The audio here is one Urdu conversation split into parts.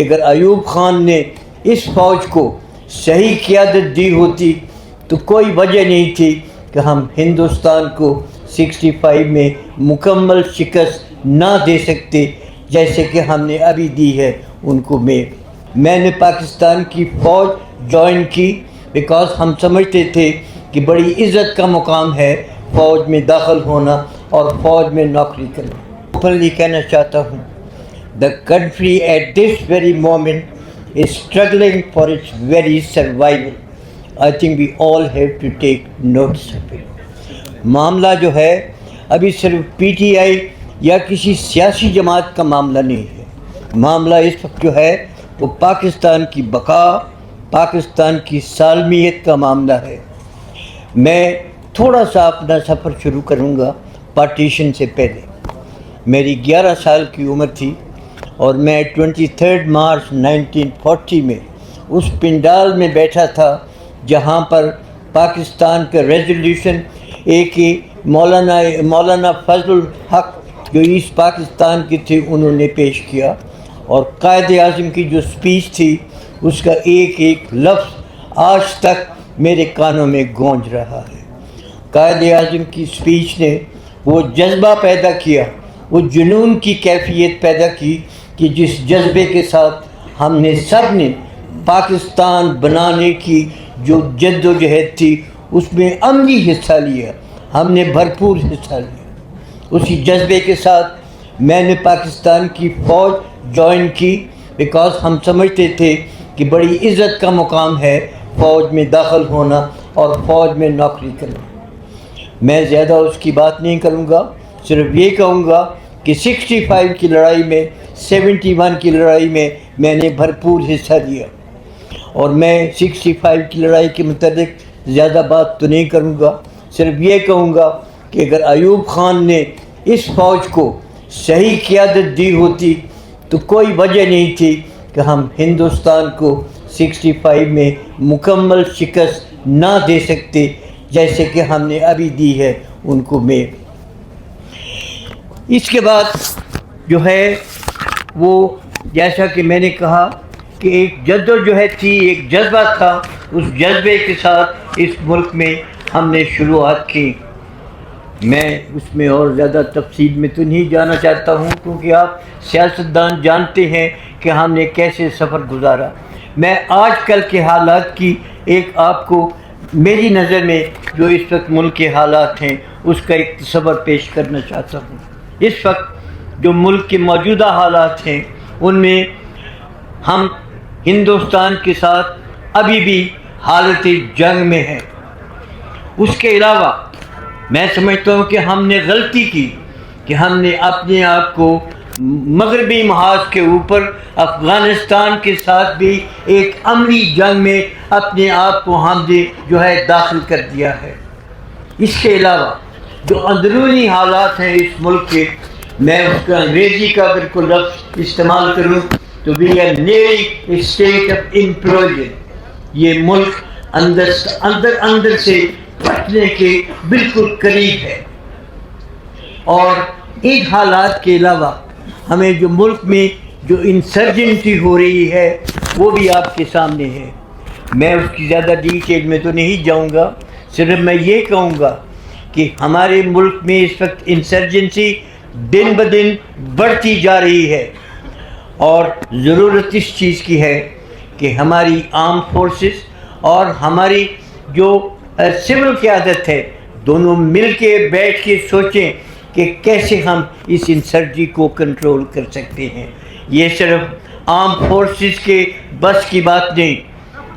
اگر ایوب خان نے اس فوج کو صحیح قیادت دی ہوتی تو کوئی وجہ نہیں تھی کہ ہم ہندوستان کو 65 میں مکمل شکست نہ دے سکتے جیسے کہ ہم نے ابھی دی ہے ان کو۔ میں نے پاکستان کی فوج جوائن کی بیکاز ہم سمجھتے تھے کہ بڑی عزت کا مقام ہے فوج میں داخل ہونا اور فوج میں نوکری کرنا۔ اوپنلی کہنا چاہتا ہوں، the country at this very moment is struggling for its very survival. I think we all have to take notice of it. معاملہ جو ہے ابھی صرف پی ٹی آئی یا کسی سیاسی جماعت کا معاملہ نہیں ہے، معاملہ اس وقت جو ہے وہ پاکستان کی بقا، پاکستان کی سالمیت کا معاملہ ہے۔ میں تھوڑا سا اپنا سفر شروع کروں گا پارٹیشن سے پہلے۔ میری 11 سال کی عمر تھی اور میں 23 مارچ 1940 میں اس پنڈال میں بیٹھا تھا جہاں پر پاکستان کا ریزولوشن ایک ہی مولانا فضل الحق جو ایسٹ پاکستان کے تھے انہوں نے پیش کیا، اور قائد اعظم کی جو سپیچ تھی اس کا ایک ایک لفظ آج تک میرے کانوں میں گونج رہا ہے۔ قائد اعظم کی سپیچ نے وہ جذبہ پیدا کیا، وہ جنون کی کیفیت پیدا کی کہ جس جذبے کے ساتھ ہم نے سب نے پاکستان بنانے کی جو جد و جہد تھی اس میں عملی حصہ لیا، ہم نے بھرپور حصہ لیا۔ اسی جذبے کے ساتھ میں نے پاکستان کی فوج جوائن کی بیکاز ہم سمجھتے تھے کہ بڑی عزت کا مقام ہے فوج میں داخل ہونا اور فوج میں نوکری کرنا۔ میں زیادہ اس کی بات نہیں کروں گا، صرف یہ کہوں گا کہ 65 کی لڑائی میں، 71 کی لڑائی میں نے بھرپور حصہ لیا، اور میں 65 کی لڑائی کے متعلق زیادہ بات تو نہیں کروں گا، صرف یہ کہوں گا کہ اگر ایوب خان نے اس فوج کو صحیح قیادت دی ہوتی تو کوئی وجہ نہیں تھی کہ ہم ہندوستان کو 65 میں مکمل شکست نہ دے سکتے جیسے کہ ہم نے ابھی دی ہے ان کو۔ اس کے بعد جو ہے وہ جیسا کہ میں نے کہا کہ ایک جدوجہد تھی، ایک جذبہ تھا، اس جذبے کے ساتھ اس ملک میں ہم نے شروعات کی۔ میں اس میں اور زیادہ تفصیل میں تو نہیں جانا چاہتا ہوں کیونکہ آپ سیاستدان جانتے ہیں کہ ہم نے کیسے سفر گزارا۔ میں آج کل کے حالات کی ایک آپ کو میری نظر میں جو اس وقت ملک کے حالات ہیں اس کا ایک تصور پیش کرنا چاہتا ہوں۔ اس وقت جو ملک کے موجودہ حالات ہیں ان میں ہم ہندوستان کے ساتھ ابھی بھی حالت جنگ میں ہیں۔ اس کے علاوہ میں سمجھتا ہوں کہ ہم نے غلطی کی کہ ہم نے اپنے آپ کو مغربی محاذ کے اوپر افغانستان کے ساتھ بھی ایک عملی جنگ میں اپنے آپ کو ہم نے جو ہے داخل کر دیا ہے۔ اس کے علاوہ جو اندرونی حالات ہیں اس ملک کے، میں اس کا انگریزی کا اگر کوئی لفظ استعمال کروں تو we are nearing a state of implosion۔ یہ ملک اندر سے پھٹنے کے بالکل قریب ہے، اور ان حالات کے علاوہ ہمیں جو ملک میں جو انسرجنسی ہو رہی ہے وہ بھی آپ کے سامنے ہے۔ میں اس کی زیادہ ڈیٹیل میں تو نہیں جاؤں گا، صرف میں یہ کہوں گا کہ ہمارے ملک میں اس وقت انسرجنسی دن بدن بڑھتی جا رہی ہے، اور ضرورت اس چیز کی ہے کہ ہماری آرم فورسز اور ہماری جو سول قیادت ہے دونوں مل کے بیٹھ کے سوچیں کہ کیسے ہم اس انسرجی کو کنٹرول کر سکتے ہیں۔ یہ صرف آرم فورسز کے بس کی بات نہیں،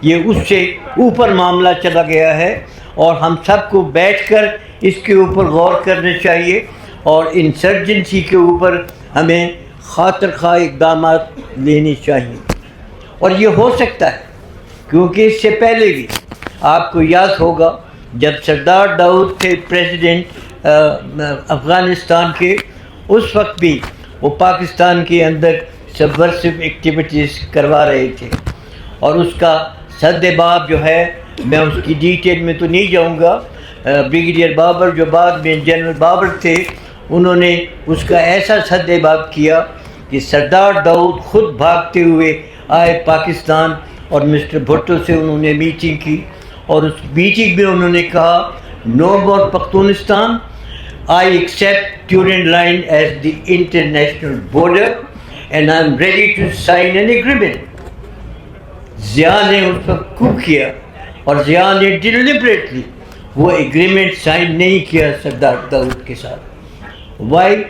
یہ اس سے اوپر معاملہ چلا گیا ہے، اور ہم سب کو بیٹھ کر اس کے اوپر غور کرنا چاہیے، اور انسرجنسی کے اوپر ہمیں خاطر خواہ اقدامات لینے چاہیے۔ اور یہ ہو سکتا ہے کیونکہ اس سے پہلے بھی آپ کو یاد ہوگا جب سردار داؤد تھے پریزیڈنٹ افغانستان کے، اس وقت بھی وہ پاکستان کے اندر سبورسو ایکٹیویٹیز کروا رہے تھے، اور اس کا سد باب جو ہے میں اس کی ڈیٹیل میں تو نہیں جاؤں گا۔ بریگیڈیئر بابر جو بعد میں جنرل بابر تھے انہوں نے اس کا ایسا سد باب کیا کہ سردار داؤد خود بھاگتے ہوئے آئے پاکستان اور مسٹر بھٹو سے انہوں نے میٹنگ کی اور اس میٹنگ میں انہوں نے کہا no more Pakhtunistan, I accept Durand line as the international border and I am ready to sign an agreement. ضیاء نے اس وقت خوب کیا اور ضیاء نے ڈیلیبریٹلی وہ ایگریمنٹ سائن نہیں کیا سردار داؤد کے ساتھ. وائی؟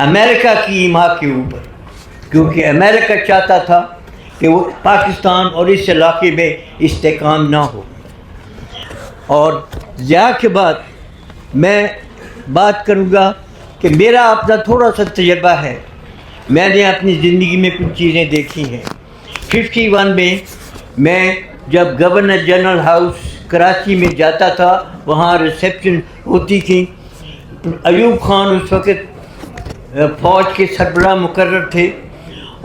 امریکہ کی ایما کے اوپر, کیونکہ امریکہ چاہتا تھا کہ وہ پاکستان اور اس علاقے میں استحکام نہ ہو. اور ضیاء کے بعد میں بات کروں گا کہ میرا اپنا تھوڑا سا تجربہ ہے. میں نے اپنی زندگی میں کچھ چیزیں دیکھی ہیں. 51 میں جب گورنر جنرل ہاؤس کراچی میں جاتا تھا, وہاں ریسیپشن ہوتی تھی. ایوب خان اس وقت فوج کے سربراہ مقرر تھے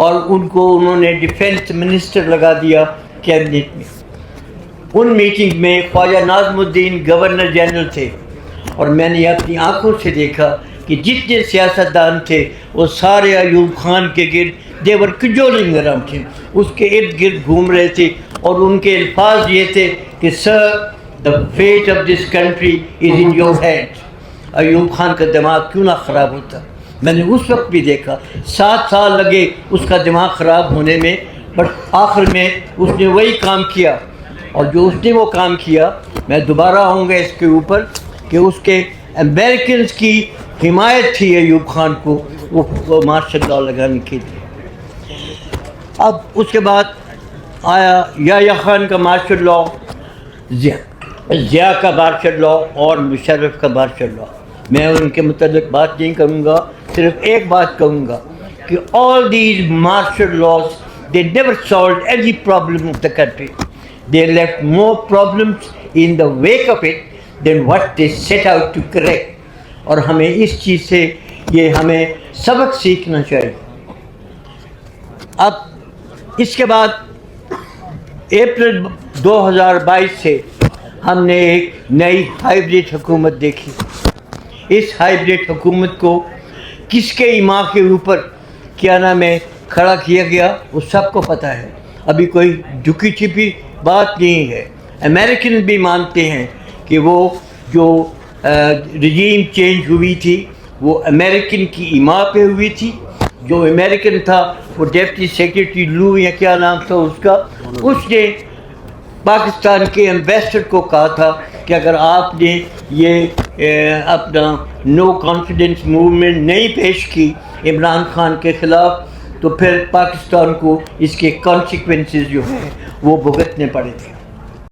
اور ان کو انہوں نے ڈیفینس منسٹر لگا دیا کیبنٹ میں. ان میٹنگ میں خواجہ ناظم الدین گورنر جنرل تھے اور میں نے اپنی آنکھوں سے دیکھا کہ جتنے سیاستدان تھے وہ سارے ایوب خان کے گرد دیور کجولنگ اراؤنڈ تھے, اس کے ارد گرد گھوم رہے تھے اور ان کے الفاظ یہ تھے کہ sir the fate of this country is in your hand. Ayub Khan کا دماغ کیوں نہ خراب ہوتا. میں نے اس وقت بھی دیکھا 7 سال لگے اس کا دماغ خراب ہونے میں, بٹ آخر میں اس نے وہی کام کیا. اور جو اس نے وہ کام کیا, میں دوبارہ آؤں گا اس کے اوپر کہ اس کے امریکنز کی حمایت تھی ایوب خان کو وہ مارشل لاء لگانے کے لیے. اب اس کے بعد آیا یحییٰ خان کا مارشل لاء, ضیاء کا مارشل لاء اور مشرف کا مارشل لاء. میں ان کے متعلق بات نہیں کروں گا, صرف ایک بات کہوں گا کہ all these martial laws they never solved any problem of the country. They left more problems in the wake of it than what they set out to correct. اور ہمیں اس چیز سے یہ ہمیں سبق سیکھنا چاہیے. اب اس کے بعد اپریل 2022 سے ہم نے ایک نئی ہائیبرڈ حکومت دیکھی. اس ہائیبرڈ حکومت کو کس کے ایما کے اوپر کیا نام ہے کھڑا کیا گیا وہ سب کو پتہ ہے. ابھی کوئی جھکی چھپی بات نہیں ہے. امریکن بھی مانتے ہیں کہ وہ جو رجیم چینج ہوئی تھی وہ امریکن کی ایما پہ ہوئی تھی. جو امریکن تھا وہ ڈیپٹی سیکرٹری لو یا کیا نام تھا اس کا, اس نے پاکستان کے ایمبیسڈر کو کہا تھا کہ اگر آپ نے یہ اپنا نو کانفیڈنس موومنٹ نہیں پیش کی عمران خان کے خلاف تو پھر پاکستان کو اس کے کانسیکوینسز جو ہیں وہ بھگتنے پڑے تھے.